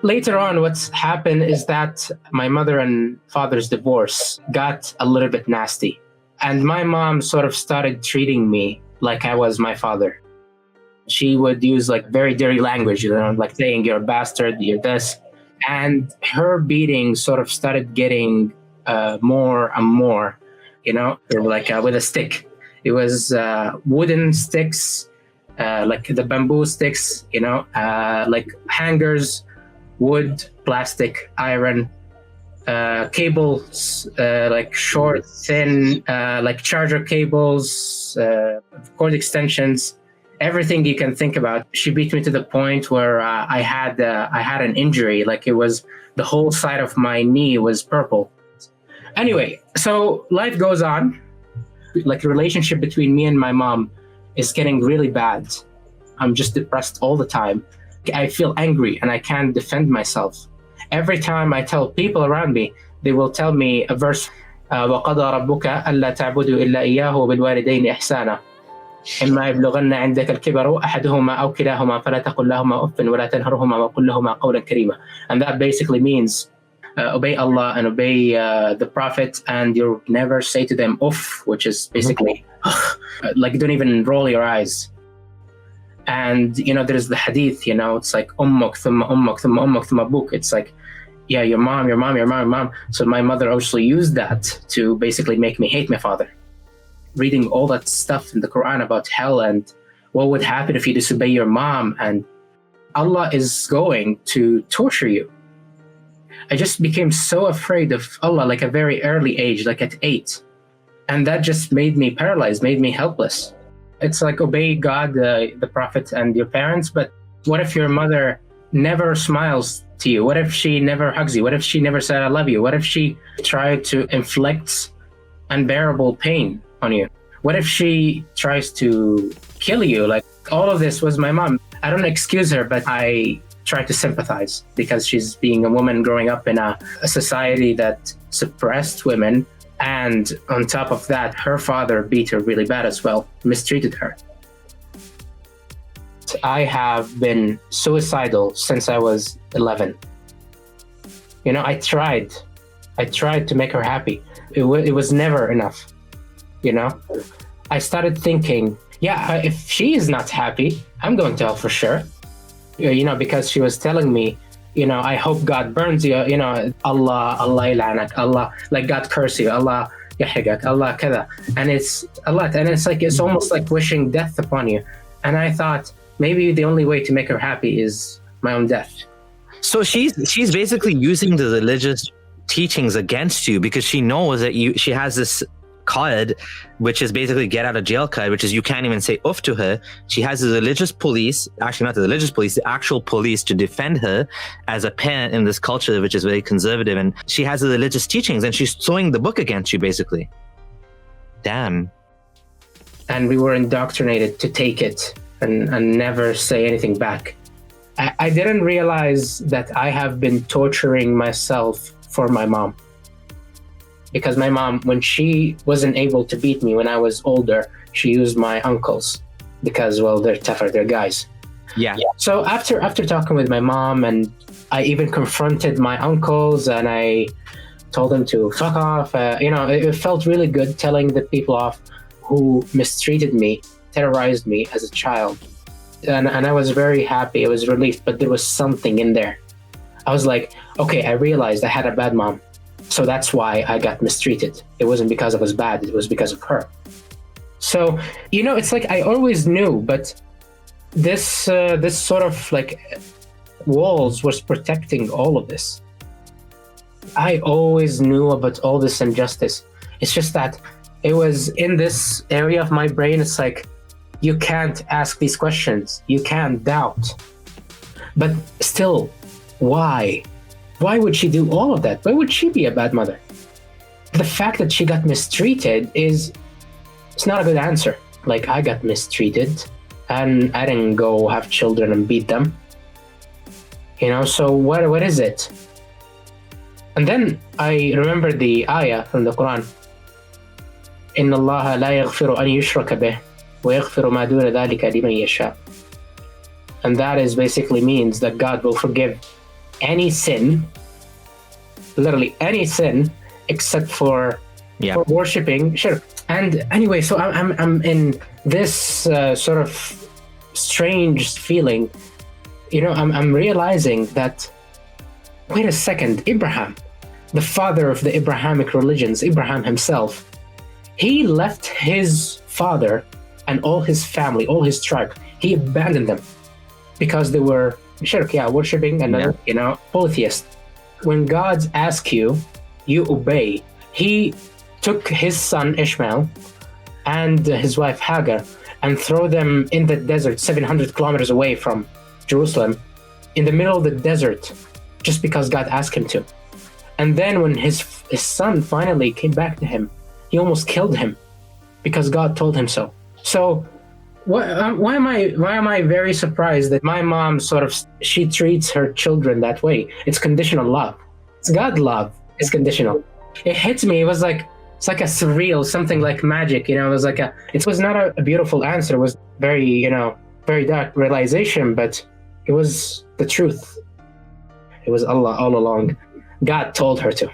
later on, what's happened is that my mother and father's divorce got a little bit nasty. And my mom sort of started treating me like I was my father. She would use like very dirty language, like saying you're a bastard, you're this. And her beating sort of started getting more and more, like with a stick. It was wooden sticks, like the bamboo sticks, like hangers, wood, plastic, iron, cables, like short, thin, like charger cables, cord extensions, everything you can think about. She beat me to the point where I had an injury, like it was the whole side of my knee was purple. Anyway, so life goes on. Like the relationship between me and my mom is getting really bad. I'm just depressed all the time. I feel angry and I can't defend myself. Every time I tell people around me, they will tell me a verse, وَقَضَى رَبُّكَ أَلَّا تَعْبُدُوا إِلَّا إِيَّاهُ وَبِالْوَالِدَيْنِ إِحْسَانًا إِمَّا يَبْلُغَنَّ عِندَكَ الْكِبَرُ أَحَدُهُمَا أَوْ كِلَاهُمَا فَلَا تَقُل لَهُمَا أُفٍّ وَلَا تَنْهَرْهُمَا وَقُل لَهُمَا قَوْلًا كَرِيمًا. And that basically means obey Allah and obey the Prophet, and you'll never say to them "uff," which is basically like don't even roll your eyes. And there's the hadith, it's like ummuk thumma ummuk thumma ummuk thumma abuk. It's like, yeah, your mom, your mom, your mom, your mom. So my mother actually used that to basically make me hate my father. Reading all that stuff in the Quran about hell and what would happen if you disobey your mom, and Allah is going to torture you. I just became so afraid of Allah, like a very early age, like at 8. And that just made me paralyzed, made me helpless. It's like obey God, the Prophet, and your parents. But what if your mother never smiles to you? What if she never hugs you? What if she never said, I love you? What if she tried to inflict unbearable pain on you? What if she tries to kill you? Like, all of this was my mom. I don't excuse her, but I try to sympathize because she's being a woman growing up in a society that suppressed women. And on top of that, her father beat her really bad as well, mistreated her. I have been suicidal since I was 11. I tried to make her happy. It was never enough. I started thinking, if she is not happy, I'm going to hell for sure. Because she was telling me, I hope God burns you, Allah ilanak, Allah, like God curse you, Allah yahigak, Allah kada. And it's a lot. And it's almost like wishing death upon you. And I thought maybe the only way to make her happy is my own death. So she's basically using the religious teachings against you because she knows that she has this card, which is basically get out of jail card, which is you can't even say oof to her. She has the religious police, actually not the religious police, the actual police to defend her as a parent in this culture, which is very conservative. And she has the religious teachings and she's throwing the book against you, basically. Damn. And we were indoctrinated to take it and never say anything back. I didn't realize that I have been torturing myself for my mom. Because my mom, when she wasn't able to beat me when I was older, she used my uncles because, well, they're tougher, they're guys. Yeah. So after talking with my mom, and I even confronted my uncles and I told them to fuck off. It felt really good telling the people off who mistreated me, terrorized me as a child. And I was very happy. I was relieved, but there was something in there. I was like, okay, I realized I had a bad mom. So that's why I got mistreated. It wasn't because I was bad, it was because of her. So, it's like I always knew, but this sort of like walls was protecting all of this. I always knew about all this injustice. It's just that it was in this area of my brain, it's like, you can't ask these questions. You can't doubt. But still, why? Why would she do all of that? Why would she be a bad mother? The fact that she got mistreated it's not a good answer. Like, I got mistreated and I didn't go have children and beat them. So what is it? And then I remember the ayah from the Quran. إِنَّ اللَّهَ لَا يَغْفِرُ أَن يُشْرَكَ بِهِ وَيَغْفِرُ مَا دُونَ ذَلِكَ لِمَن يَشَاءُ. And that is basically means that God will forgive any sin, literally any sin, except for worshiping shirk. And anyway, so I'm in this sort of strange feeling. I'm realizing that, wait a second, Abraham, the father of the Abrahamic religions, Abraham himself, he left his father and all his family, all his tribe. He abandoned them because they were shirk, worshiping another, polytheist. When God asks you, you obey. He took his son Ishmael and his wife Hagar and throw them in the desert 700 kilometers away from Jerusalem, in the middle of the desert, just because God asked him to. And then when his son finally came back to him, he almost killed him because God told him so. So why am I very surprised that my mom she treats her children that way? It's conditional love. It's God love. It's conditional. It hits me. It's like a surreal, something like magic. It was not a beautiful answer. It was very, very dark realization, but it was the truth. It was Allah all along. God told her to.